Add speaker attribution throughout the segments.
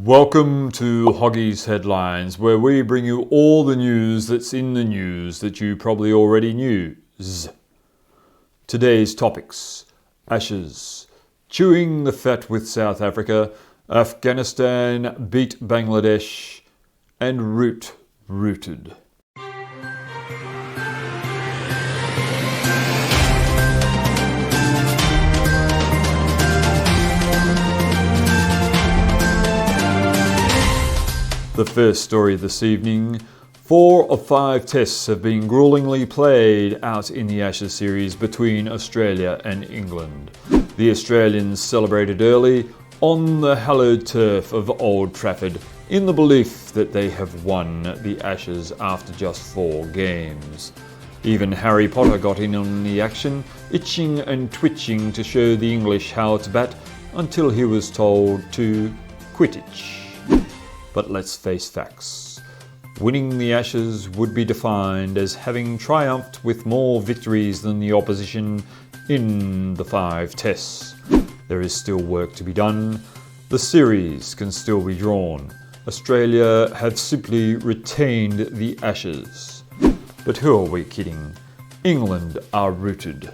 Speaker 1: Welcome to Hoggy's Headlines, where we bring you all the news that's in the news that you probably already knew. Today's topics: Ashes, chewing the fat with South Africa, Afghanistan beat Bangladesh, and rooted. The first story this evening: 4 of 5 tests have been gruelingly played out in the Ashes series between Australia and England. The Australians celebrated early on the hallowed turf of Old Trafford in the belief that they have won the Ashes after just 4 games. Even Harry Potter got in on the action, itching and twitching to show the English how to bat until he was told to quit itch. But let's face facts. Winning the Ashes would be defined as having triumphed with more victories than the opposition in the 5 tests. There is still work to be done. The series can still be drawn. Australia have simply retained the Ashes. But who are we kidding? England are rooted.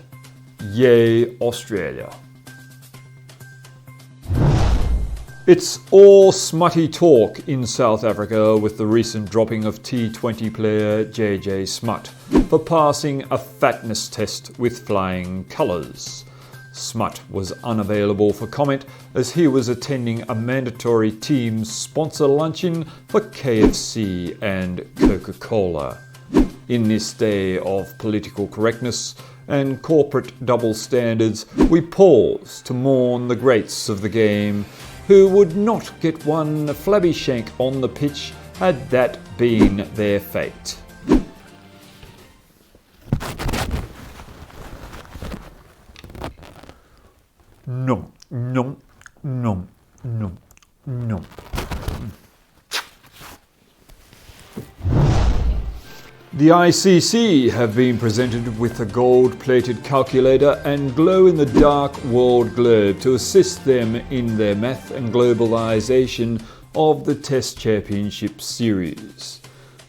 Speaker 1: Yay, Australia. It's all smutty talk in South Africa with the recent dropping of T20 player JJ Smuts for passing a fatness test with flying colours. Smuts was unavailable for comment as he was attending a mandatory team sponsor luncheon for KFC and Coca-Cola. In this day of political correctness and corporate double standards, we pause to mourn the greats of the game who would not get one flabby shank on the pitch had that been their fate. Nom, nom, nom, nom, nom. The ICC have been presented with a gold-plated calculator and glow-in-the-dark world globe to assist them in their math and globalisation of the Test Championship Series.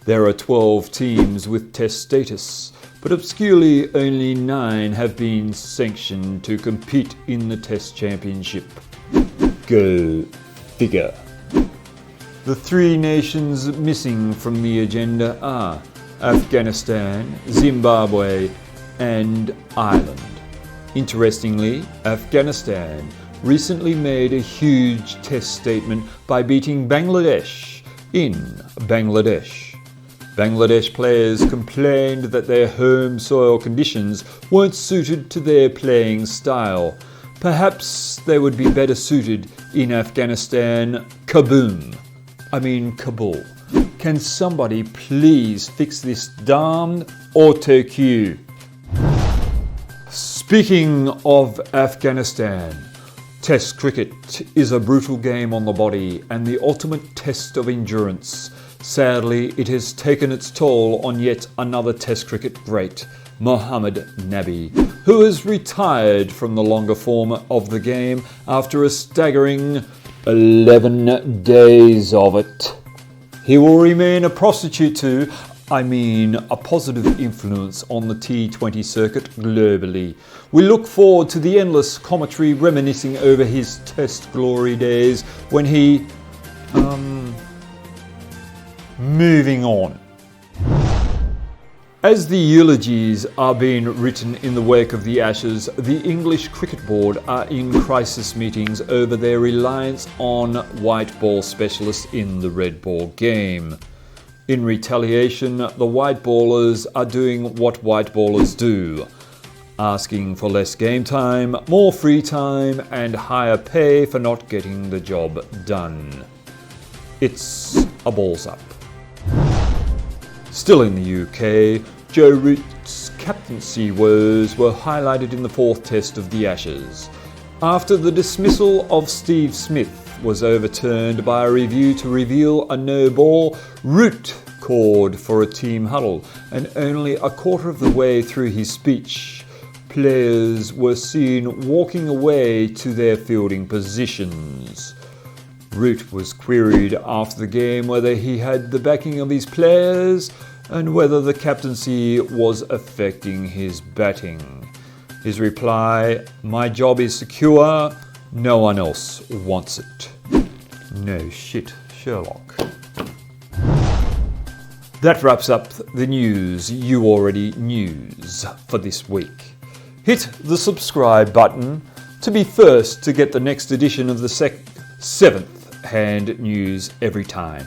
Speaker 1: There are 12 teams with Test status, but obscurely only 9 have been sanctioned to compete in the Test Championship. Go figure. The 3 nations missing from the agenda are Afghanistan, Zimbabwe, and Ireland. Interestingly, Afghanistan recently made a huge test statement by beating Bangladesh in Bangladesh. Bangladesh players complained that their home soil conditions weren't suited to their playing style. Perhaps they would be better suited in Afghanistan. Kabul. Can somebody please fix this damned auto cue? Speaking of Afghanistan, Test cricket is a brutal game on the body and the ultimate test of endurance. Sadly, it has taken its toll on yet another Test cricket great, Mohammad Nabi, who has retired from the longer form of the game after a staggering 11 days of it. He will remain a positive influence on the T20 circuit globally. We look forward to the endless commentary reminiscing over his Test glory days when he... Moving on. As the eulogies are being written in the wake of the Ashes, the English Cricket Board are in crisis meetings over their reliance on white ball specialists in the red ball game. In retaliation, the white ballers are doing what white ballers do, asking for less game time, more free time, and higher pay for not getting the job done. It's a balls up. Still in the UK, Joe Root's captaincy woes were highlighted in the 4th test of the Ashes. After the dismissal of Steve Smith was overturned by a review to reveal a no ball, Root called for a team huddle, and only a quarter of the way through his speech, players were seen walking away to their fielding positions. Root was queried after the game whether he had the backing of his players and whether the captaincy was affecting his batting. His reply, "My job is secure, no one else wants it." No shit, Sherlock. That wraps up the news you already knew for this week. Hit the subscribe button to be first to get the next edition of the 7th hand news every time.